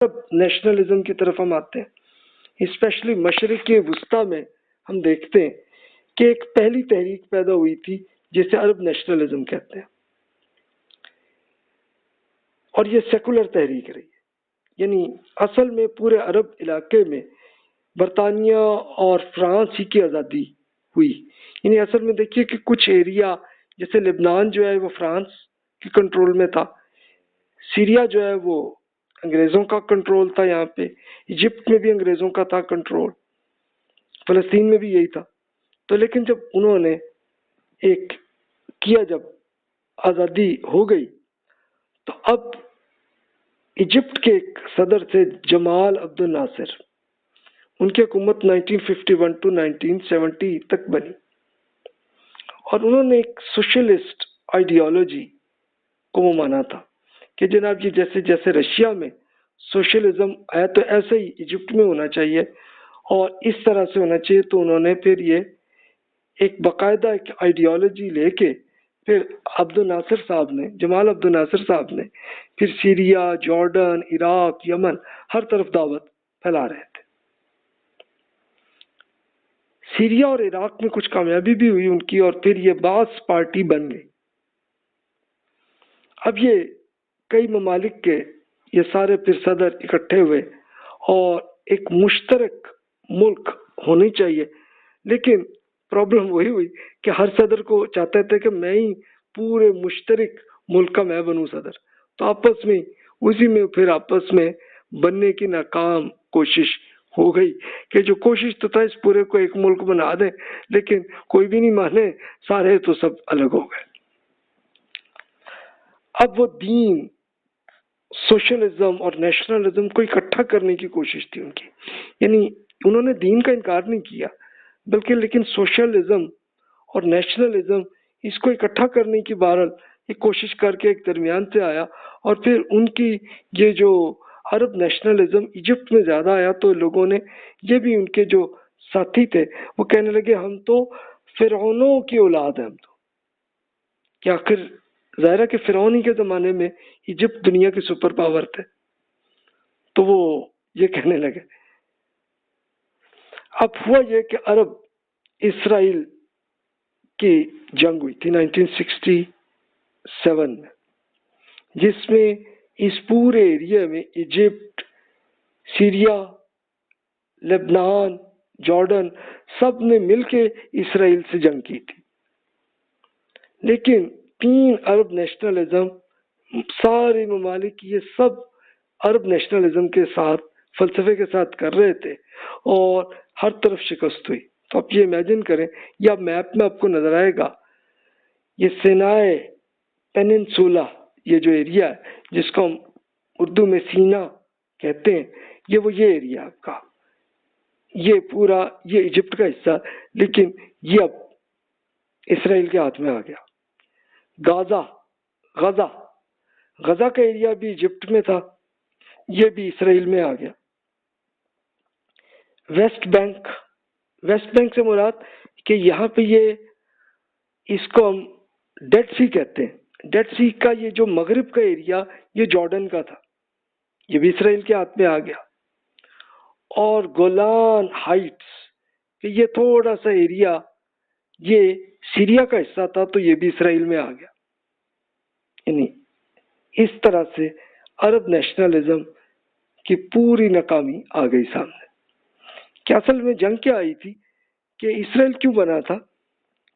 Nationalism کی طرف ہم آتے ہیں، اسپیشلی مشرق وسطیٰ میں ہم دیکھتے ہیں کہ ایک پہلی تحریک پیدا ہوئی تھی جسے عرب نیشنلزم کہتے ہیں، اور یہ سیکولر تحریک رہی ہے، یعنی اصل میں پورے عرب علاقے میں برطانیہ اور فرانس ہی کی آزادی ہوئی، یعنی اصل میں دیکھیے کہ کچھ ایریا جیسے لبنان جو ہے وہ فرانس کے کنٹرول میں تھا، سیریا جو ہے وہ انگریزوں کا کنٹرول تھا، یہاں پہ ایجپٹ میں بھی انگریزوں کا تھا کنٹرول، فلسطین میں بھی یہی تھا۔ تو لیکن جب انہوں نے ایک کیا، جب آزادی ہو گئی، تو اب ایجپٹ کے ایک صدر تھے جمال عبد الناصر، ان کی حکومت 1951 ٹو 1970 تک بنی، اور انہوں نے ایک سوشلسٹ آئیڈیالوجی کو وہ مانا تھا کہ جناب جی جیسے جیسے رشیا میں سوشلزم ہے تو ایسے ہی ایجپٹ میں ہونا چاہیے، اور اس طرح سے ہونا چاہیے۔ تو انہوں نے پھر یہ ایک باقاعدہ ایک آئیڈیالوجی لے کے پھر عبد الناصر صاحب نے، جمال عبد الناصر صاحب نے پھر سیریا، جارڈن، عراق، یمن ہر طرف دعوت پھیلا رہے تھے۔ سیریا اور عراق میں کچھ کامیابی بھی ہوئی ان کی، اور پھر یہ باس پارٹی بن گئی۔ اب یہ کئی ممالک کے یہ سارے پھر صدر اکٹھے ہوئے، اور ایک مشترک ملک ہونی چاہیے، لیکن پرابلم وہی ہوئی کہ ہر صدر کو چاہتے تھے کہ میں ہی پورے مشترک ملک کا میں بنوں صدر، تو آپس میں اسی میں پھر آپس میں بننے کی ناکام کوشش ہو گئی کہ جو کوشش تو تھا اس پورے کو ایک ملک بنا دیں، لیکن کوئی بھی نہیں مانے، سارے تو سب الگ ہو گئے۔ اب وہ دین، سوشلزم اور نیشنلزم کو اکٹھا کرنے کی کوشش تھی ان کی، یعنی انہوں نے دین کا انکار نہیں کیا بلکہ لیکن سوشلزم اور نیشنلزم اس کو اکٹھا کرنے کی بہرحال ایک کوشش کر کے ایک درمیان سے آیا، اور پھر ان کی یہ جو عرب نیشنلزم ایجپٹ میں زیادہ آیا، تو لوگوں نے یہ بھی ان کے جو ساتھی تھے وہ کہنے لگے ہم تو فرعونوں کی اولاد ہیں، ہم تو کہ آخر ظاہر ہے کہ فرعون ہی کے زمانے میں ایجپٹ دنیا کے سپر پاور تھے، تو وہ یہ کہنے لگے۔ اب ہوا یہ کہ عرب اسرائیل کی جنگ ہوئی تھی 1967 میں، جس میں اس پورے ایریا میں ایجپٹ، سیریا، لبنان، جارڈن سب نے مل کے اسرائیل سے جنگ کی تھی، لیکن 3 عرب نیشنلزم سارے ممالک یہ سب عرب نیشنلزم کے ساتھ فلسفے کے ساتھ کر رہے تھے، اور ہر طرف شکست ہوئی۔ تو آپ یہ امیجن کریں، یا میپ میں آپ کو نظر آئے گا یہ سینائے پیننسولا، یہ جو ایریا ہے جس کو ہم اردو میں سینا کہتے ہیں، یہ ایریا آپ کا، یہ پورا یہ ایجپٹ کا حصہ، لیکن یہ اب اسرائیل کے ہاتھ میں آ گیا۔ غزہ کا ایریا بھی ایجپٹ میں تھا، یہ بھی اسرائیل میں آ گیا۔ ویسٹ بینک سے مراد کہ یہاں پہ یہ اس کو ہم ڈیڈ سی کہتے ہیں، ڈیڈ سی کا یہ جو مغرب کا ایریا یہ جارڈن کا تھا، یہ بھی اسرائیل کے ہاتھ میں آ گیا۔ اور گولان ہائٹس کہ یہ تھوڑا سا ایریا یہ سیریا کا حصہ تھا، تو یہ بھی اسرائیل میں آ گیا۔ یعنی اس طرح سے عرب نیشنلزم کی پوری ناکامی آ گئی سامنے۔ کہ اصل میں جنگ کیا آئی تھی، کہ اسرائیل کیوں بنا تھا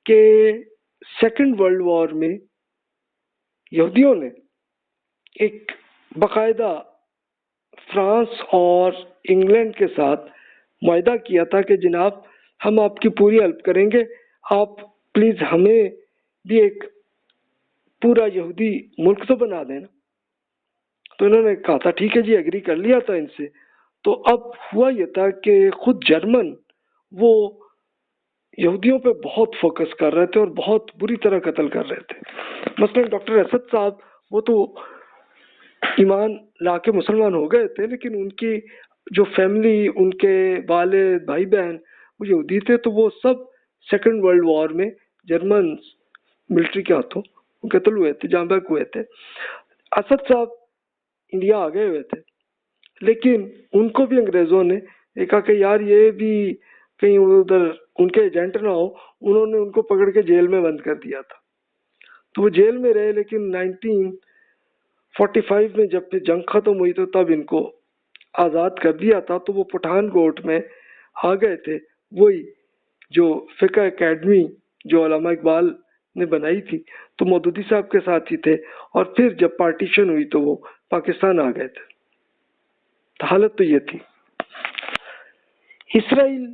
کہ سیکنڈ ورلڈ وار میں یہودیوں نے ایک باقاعدہ فرانس اور انگلینڈ کے ساتھ معاہدہ کیا تھا کہ جناب ہم آپ کی پوری ہیلپ کریں گے، آپ پلیز ہمیں بھی ایک پورا یہودی ملک تو بنا دینا۔ تو انہوں نے کہا تھا ٹھیک ہے جی، ایگری کر لیا تھا ان سے۔ تو اب ہوا یہ تھا کہ خود جرمن وہ یہودیوں پہ بہت فوکس کر رہے تھے اور بہت بری طرح قتل کر رہے تھے۔ مثلا ڈاکٹر اسد صاحب وہ تو ایمان لا کے مسلمان ہو گئے تھے، لیکن ان کی جو فیملی، ان کے والد، بھائی بہن وہ یہودی تھے، تو وہ سب سیکنڈ ورلڈ وار میں جرمن ملٹری کے ہاتھوں قتل ہوئے تھے، جاں بحق ہوئے تھے۔ اسد صاحب انڈیا آ گئے ہوئے تھے، لیکن ان کو بھی انگریزوں نے یہ کہا کہ یار یہ بھی کہیں ادھر ان کے ایجنٹ نہ ہو، انہوں نے ان کو پکڑ کے جیل میں بند کر دیا تھا. تو وہ جیل میں رہے، لیکن 1945 میں جب پھر جنگ ختم ہوئی تو تب ان کو آزاد کر دیا تھا. تو وہ پٹھان کوٹ میں آ گئے تھے، وہی جو فقہ اکیڈمی جو علامہ اقبال نے بنائی تھی، تو مودودی صاحب کے ساتھ ہی تھے. اور پھر جب پارٹیشن ہوئی تو وہ پاکستان آ گئے تھے. حالت تو یہ تھی. اسرائیل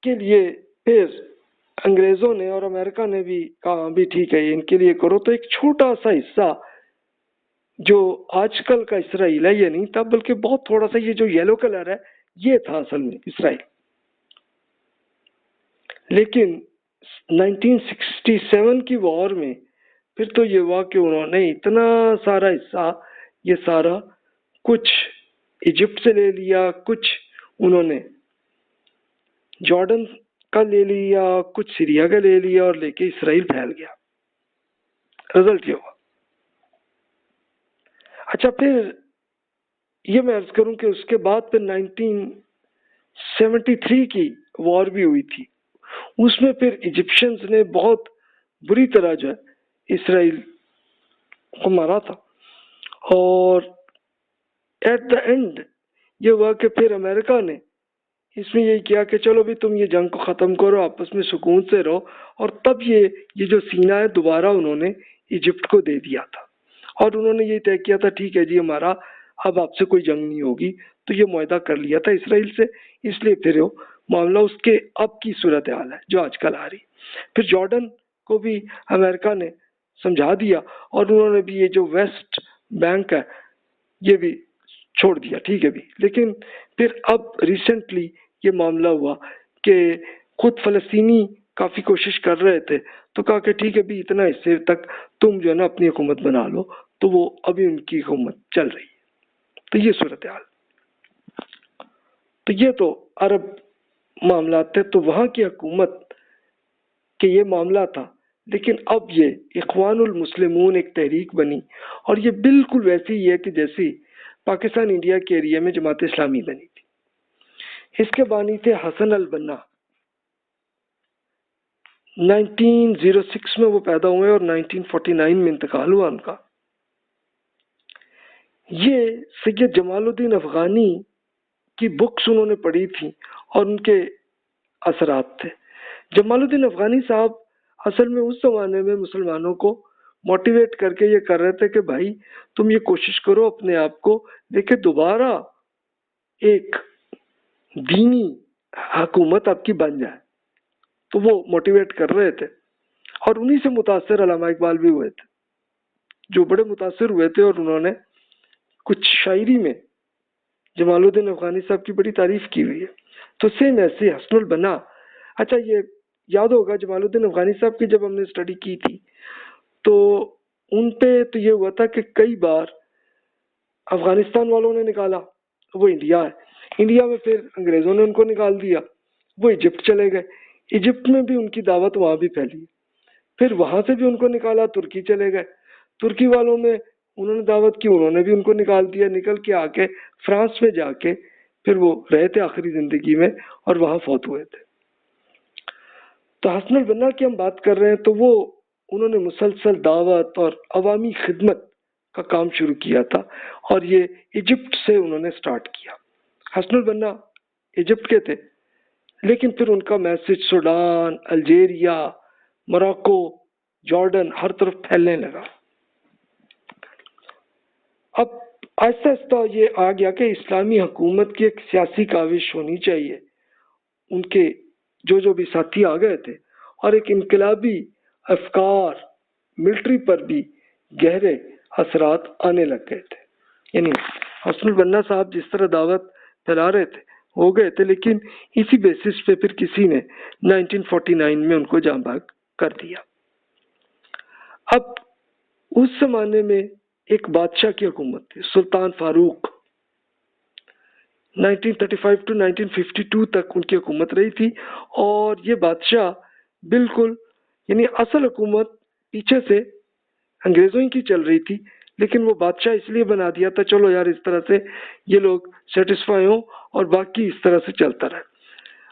کے لیے پھر انگریزوں نے اور امریکہ نے بھی کہا بھی ٹھیک ہے ان کے لیے کرو. تو ایک چھوٹا سا حصہ جو آج کل کا اسرائیل ہے یہ نہیں تھا، بلکہ بہت تھوڑا سا یہ جو یلو کلر ہے یہ تھا اصل میں اسرائیل. لیکن 1967 کی وار میں پھر تو یہ ہوا کہ انہوں نے اتنا سارا حصہ یہ سارا کچھ ایجپٹ سے لے لیا، کچھ انہوں نے جارڈن کا لے لیا، کچھ سیریا کا لے لیا، اور لے کے اسرائیل پھیل گیا. رزلٹ یہ ہوا. اچھا پھر یہ میں عرض کروں کہ اس کے بعد پھر 1973 کی وار بھی ہوئی تھی. اس میں پھر ایجپشنز نے بہت بری طرح جو ہے اسرائیل کو مارا تھا. اور ایٹ دا اینڈ یہ ہوا کہ پھر امریکہ نے اس میں یہی کیا کہ چلو بھی تم یہ جنگ کو ختم کرو، آپس میں سکون سے رہو. اور تب یہ جو سینہ ہے دوبارہ انہوں نے ایجپٹ کو دے دیا تھا. اور انہوں نے یہ طے کیا تھا ٹھیک ہے جی ہمارا اب آپ سے کوئی جنگ نہیں ہوگی. تو یہ معاہدہ کر لیا تھا اسرائیل سے. اس لیے پھر وہ معاملہ اس کے اب کی صورتحال ہے جو آج کل آ رہی. پھر جارڈن کو بھی امریکہ نے سمجھا دیا، اور انہوں نے بھی یہ جو ویسٹ بینک ہے یہ بھی چھوڑ دیا. ٹھیک ہے بھی. لیکن پھر اب ریسنٹلی یہ معاملہ ہوا کہ خود فلسطینی کافی کوشش کر رہے تھے، تو کہا کہ ٹھیک ہے بھی اتنا حصے تک تم جو ہے نا اپنی حکومت بنا لو. تو وہ ابھی ان کی حکومت چل رہی ہے. تو یہ صورتحال. تو یہ تو عرب معاملات تھے، تو وہاں کی حکومت کہ یہ معاملہ تھا. لیکن اب یہ اخوان المسلمون ایک تحریک بنی، اور یہ بالکل ویسی ہی ہے کہ جیسی پاکستان انڈیا کے ایریا میں جماعت اسلامی بنی تھی. اس کے بانی تھے حسن البنا. 1906 میں وہ پیدا ہوئے اور 1949 میں انتقال ہوا ان کا. یہ سید جمال الدین افغانی کی بکس انہوں نے پڑھی تھی اور ان کے اثرات تھے. جمال الدین افغانی صاحب اصل میں اس زمانے میں مسلمانوں کو موٹیویٹ کر کے یہ کر رہے تھے کہ بھائی تم یہ کوشش کرو اپنے آپ کو دیکھے دوبارہ ایک دینی حکومت آپ کی بن جائے. تو وہ موٹیویٹ کر رہے تھے، اور انہی سے متاثر علامہ اقبال بھی ہوئے تھے، جو بڑے متاثر ہوئے تھے. اور انہوں نے کچھ شاعری میں جمال الدین افغانی صاحب کی بڑی تعریف کی ہوئی ہے. تو سیم ایسے حسن البنا. اچھا یہ یاد ہوگا جمال الدین افغانی صاحب کی جب ہم نے اسٹڈی کی تھی تو ان پہ تو یہ ہوا تھا کہ کئی بار افغانستان والوں نے نکالا، وہ انڈیا ہے. انڈیا میں پھر انگریزوں نے ان کو نکال دیا، وہ ایجپٹ چلے گئے. ایجپٹ میں بھی ان کی دعوت وہاں بھی پھیلی. پھر وہاں سے بھی ان کو نکالا، ترکی چلے گئے. ترکی والوں میں انہوں نے دعوت کی، انہوں نے بھی ان کو نکال دیا. نکل کے آ کے فرانس میں جا کے پھر وہ رہے تھے آخری زندگی میں، اور وہاں فوت ہوئے تھے. تو حسن البنا کی ہم بات کر رہے ہیں تو وہ انہوں نے مسلسل دعوت اور عوامی خدمت کا کام شروع کیا تھا، اور یہ ایجپٹ سے انہوں نے سٹارٹ کیا. حسن البنا ایجپٹ کے تھے، لیکن پھر ان کا message Sudan, Algeria, Morocco, Jordan ہر طرف پھیلنے لگا. اب آہستہ آہستہ یہ آ گیا کہ اسلامی حکومت کی ایک سیاسی کاوش ہونی چاہیے. ان کے جو بھی ساتھی آ گئے تھے، اور ایک انقلابی افکار ملٹری پر بھی گہرے اثرات آنے لگ گئے تھے. یعنی حسن البنا صاحب جس طرح دعوت پھیلا رہے تھے ہو گئے تھے، لیکن اسی بیسس پہ پھر کسی نے 1949 میں ان کو جاں بحق کر دیا. اب اس زمانے میں ایک بادشاہ کی حکومت تھی، سلطان فاروق. 1935 to 1952 تک ان کی حکومت رہی تھی. اور یہ بادشاہ بالکل یعنی اصل حکومت پیچھے سے انگریزوں کی چل رہی تھی، لیکن وہ بادشاہ اس لیے بنا دیا تھا چلو یار اس طرح سے یہ لوگ سیٹسفائی ہوں اور باقی اس طرح سے چلتا رہے.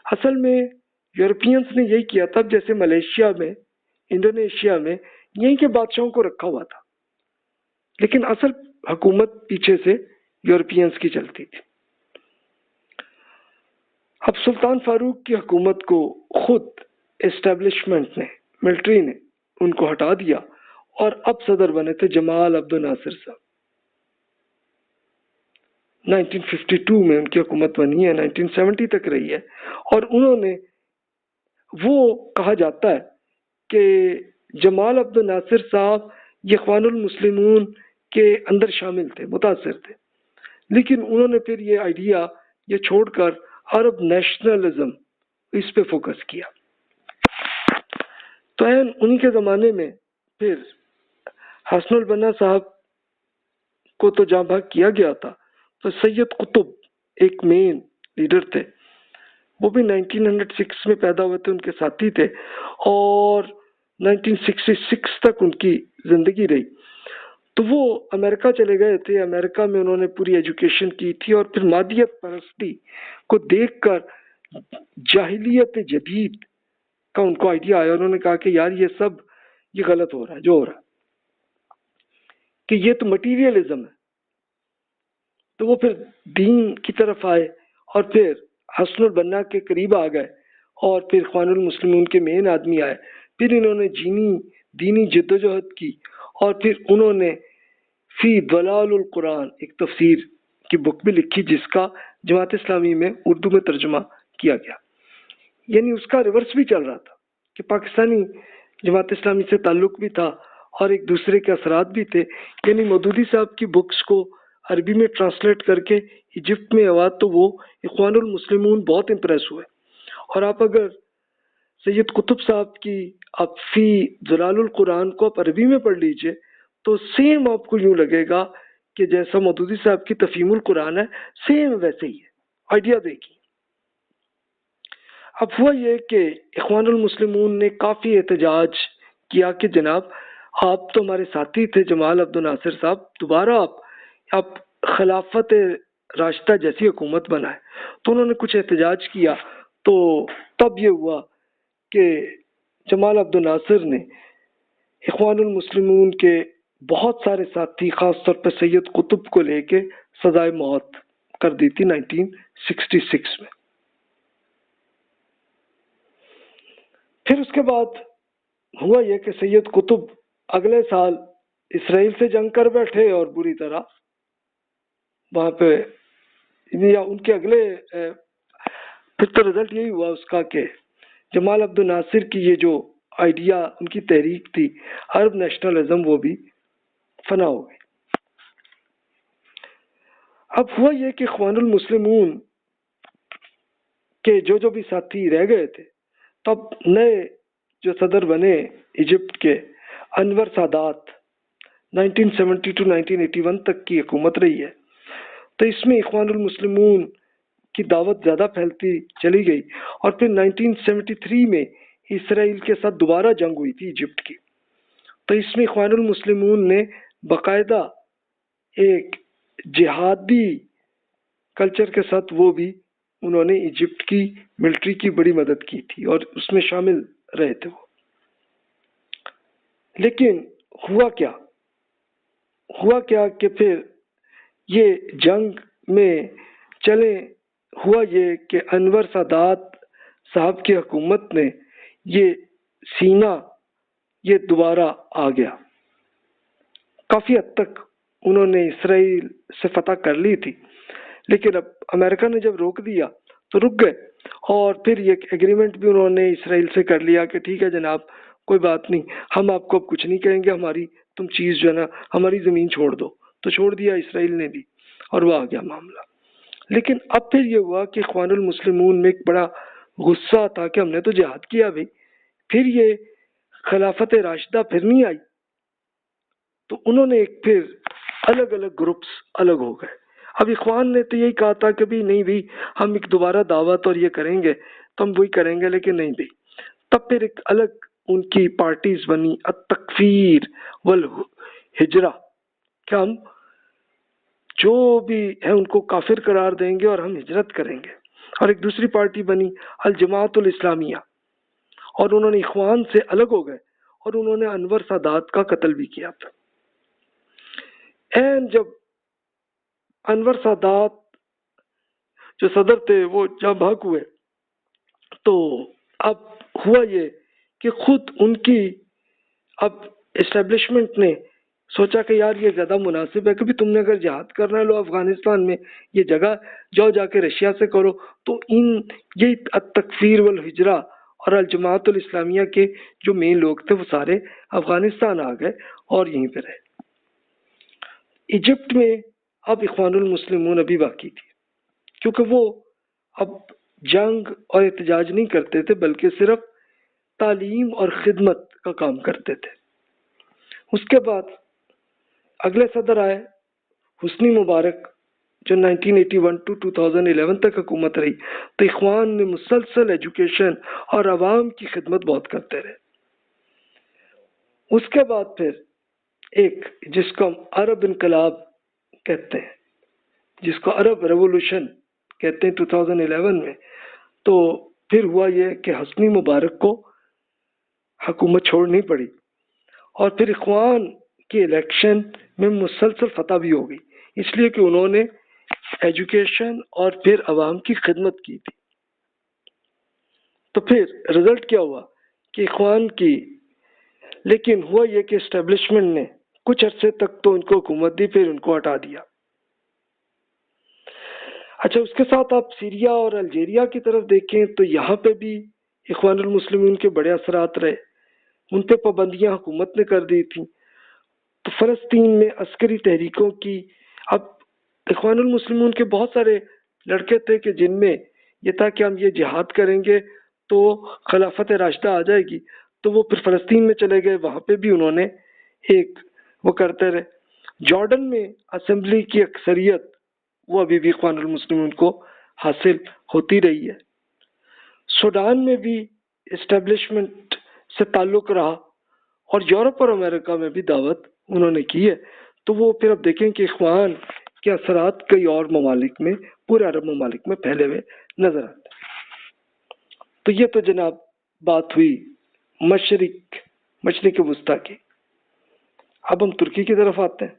اصل میں یورپینس نے یہی کیا تھا، جیسے ملیشیا میں، انڈونیشیا میں یہیں کے بادشاہوں کو رکھا ہوا تھا، لیکن اصل حکومت پیچھے سے یورپینس کی چلتی تھی. اب سلطان فاروق کی حکومت کو خود اسٹیبلشمنٹ نے، ملٹری نے ان کو ہٹا دیا اور اب صدر بنے تھے جمال عبد الناصر صاحب. 1952 میں ان کی حکومت بنی ہے، 1970 تک رہی ہے. اور انہوں نے، وہ کہا جاتا ہے کہ جمال عبد الناصر صاحب یہ اخوان المسلمون کے اندر شامل تھے، متاثر تھے، لیکن انہوں نے پھر یہ آئیڈیا یہ چھوڑ کر عرب نیشنلزم اس پہ فوکس کیا. تو انہی کے زمانے میں پھر حسن البنا صاحب کو تو جہاں بھاگ کیا گیا تھا، تو سید قطب ایک مین لیڈر تھے، وہ بھی 1906 میں پیدا ہوئے تھے، ان کے ساتھی تھے اور 1966 تک ان کی زندگی رہی. تو وہ امریکہ چلے گئے تھے، امریکہ میں انہوں نے پوری ایجوکیشن کی تھی اور پھر مادیت پرستی کو دیکھ کر جاہلیت جدید کا ان کو آئیڈیا آیا. انہوں نے کہا کہ یار یہ غلط ہو رہا ہے جو ہو رہا ہے، کہ یہ تو مٹیریلزم ہے. تو وہ پھر دین کی طرف آئے اور پھر حسن البنا کے قریب آ گئے اور پھر اخوان المسلمون کے مین آدمی آئے. پھر انہوں نے دینی جدوجہد کی اور پھر انہوں نے فی ضلال القرآن ایک تفسیر کی بک بھی لکھی، جس کا جماعت اسلامی میں اردو میں ترجمہ کیا گیا. یعنی اس کا ریورس بھی چل رہا تھا کہ پاکستانی جماعت اسلامی سے تعلق بھی تھا اور ایک دوسرے کے اثرات بھی تھے. یعنی مودودی صاحب کی بکس کو عربی میں ٹرانسلیٹ کر کے ایجپٹ میں آواز، تو وہ اخوان المسلمون بہت امپریس ہوئے. اور آپ اگر سید قطب صاحب کی آپ فی ضلال القرآن کو آپ عربی میں پڑھ لیجئے تو سیم آپ کو یوں لگے گا کہ جیسا مودودی صاحب کی تفہیم القرآن ہے، سیم ویسے ہی ہے. آئیڈیا دیکھیے. اب ہوا یہ کہ اخوان المسلمون نے کافی احتجاج کیا کہ جناب آپ تو ہمارے ساتھی تھے جمال عبد الناصر صاحب، دوبارہ آپ خلافت راشدہ جیسی حکومت بنائے. تو انہوں نے کچھ احتجاج کیا، تو تب یہ ہوا کہ جمال عبد الناصر نے اخوان المسلمون کے بہت سارے ساتھی، خاص طور پہ سید قطب کو لے کے سزائے موت کر دی تھی 1966 میں. پھر اس کے بعد ہوا یہ کہ سید قطب اگلے سال اسرائیل سے جنگ کر بیٹھے اور بری طرح وہاں پہ، یا ان کے اگلے پھر تو رزلٹ یہی ہوا اس کا کہ جمال عبد الناصر کی یہ جو آئیڈیا، ان کی تحریک تھی عرب نیشنلزم، وہ بھی فنا ہو گئی. اب ہوا یہ کہ اخوان المسلمون کے جو بھی ساتھی رہ گئے تھے، تب نئے جو صدر بنے ایجپٹ کے انور سادات، 1970 to 1981 تک کی حکومت رہی ہے. تو اس میں اخوان المسلمون کی دعوت زیادہ پھیلتی چلی گئی اور پھر 1973 میں اسرائیل کے ساتھ دوبارہ جنگ ہوئی تھی ایجپٹ کی. تو اس میں اخوان المسلمون نے باقاعدہ ایک جہادی کلچر کے ساتھ وہ بھی انہوں نے ایجپٹ کی ملٹری کی بڑی مدد کی تھی اور اس میں شامل رہے تھے وہ. لیکن ہوا کیا کہ پھر یہ جنگ میں ہوا یہ کہ انور سادات صاحب کی حکومت نے یہ سینا یہ دوبارہ آ گیا. کافی حد تک انہوں نے اسرائیل سے فتح کر لی تھی، لیکن اب امریکہ نے جب روک دیا تو رک گئے. اور پھر یہ ایگریمنٹ بھی انہوں نے اسرائیل سے کر لیا کہ ٹھیک ہے جناب کوئی بات نہیں، ہم آپ کو اب کچھ نہیں کہیں گے، تم چیز جو ہے نا ہماری زمین چھوڑ دو. تو چھوڑ دیا اسرائیل نے بھی اور وہ آ گیا معاملہ. لیکن اب پھر یہ ہوا کہ اخوان المسلمون میں ایک بڑا غصہ تھا کہ ہم نے تو جہاد کیا بھائی، پھر یہ خلافت راشدہ پھر نہیں آئی. تو انہوں نے پھر الگ گروپس الگ ہو گئے. اب اخوان نے تو یہی کہا تھا کہ بھی نہیں بھی ہم ایک دوبارہ دعوت اور یہ کریں گے تو ہم وہی کریں گے، لیکن نہیں بھی. تب پھر ایک الگ ان کی پارٹیز بنی، التکفیر والہجرہ. کہ ہم جو بھی ہیں ان کو کافر قرار دیں گے اور ہم ہجرت کریں گے. اور ایک دوسری پارٹی بنی الجماعت الاسلامیہ، اور انہوں نے اخوان سے الگ ہو گئے اور انہوں نے انور سادات کا قتل بھی کیا تھا. جب انور سادات جو صدر تھے وہ جب بھاگ ہوئے تو اب ہوا یہ کہ خود ان کی اب اسٹیبلشمنٹ نے سوچا کہ یار یہ زیادہ مناسب ہے کہ بھی تم نے اگر جہاد کرنا ہے لو افغانستان میں یہ جگہ جاؤ، جا کے رشیا سے کرو. تو یہ التکفیر والہجرہ اور الجماعت الاسلامیہ کے جو مین لوگ تھے وہ سارے افغانستان آ گئے اور یہیں پہ رہے. ایجپٹ میں اب اخوان المسلمون ابھی باقی تھی، کیونکہ وہ اب جنگ اور احتجاج نہیں کرتے تھے بلکہ صرف تعلیم اور خدمت کا کام کرتے تھے. اس کے بعد اگلے صدر آئے حسنی مبارک جو 1981 ٹو 2011 تک حکومت رہی. تو اخوان نے مسلسل ایجوکیشن اور عوام کی خدمت بہت کرتے رہے. اس کے بعد پھر ایک جس کو ہم عرب انقلاب کہتے ہیں، جس کو عرب ریولوشن کہتے ہیں 2011 میں، تو پھر ہوا یہ کہ حسنی مبارک کو حکومت چھوڑنی پڑی اور پھر اخوان کے الیکشن میں مسلسل فتح بھی ہو گئی، اس لیے کہ انہوں نے ایجوکیشن اور پھر عوام کی خدمت کی تھی. تو پھر رزلٹ کیا ہوا کہ اخوان کی، لیکن ہوا یہ کہ اسٹیبلشمنٹ نے کچھ عرصے تک تو ان کو حکومت دی، پھر ان کو ہٹا دیا. اچھا، اس کے ساتھ آپ سیریا اور الجیریا کی طرف دیکھیں تو یہاں پہ بھی اخوان المسلمین کے بڑے اثرات رہے، ان پہ پابندیاں حکومت نے کر دی تھیں. تو فلسطین میں عسکری تحریکوں کی، اب اخوان المسلمین کے بہت سارے لڑکے تھے کہ جن میں یہ تھا کہ ہم یہ جہاد کریں گے تو خلافت راشدہ آ جائے گی، تو وہ پھر فلسطین میں چلے گئے، وہاں پہ بھی انہوں نے ایک وہ کرتے رہے. جارڈن میں اسمبلی کی اکثریت وہ ابھی بھی اخوان المسلمین کو حاصل ہوتی رہی ہے. سوڈان میں بھی اسٹیبلشمنٹ سے تعلق رہا اور یورپ اور امریکہ میں بھی دعوت انہوں نے کی ہے. تو وہ پھر اب دیکھیں کہ اخوان کے اثرات کئی اور ممالک میں، پورے عرب ممالک میں پھیلے ہوئے نظر آتے ہیں. تو یہ تو جناب بات ہوئی مشرق وسطیٰ کی. اب ہم ترکی کی طرف آتے ہیں.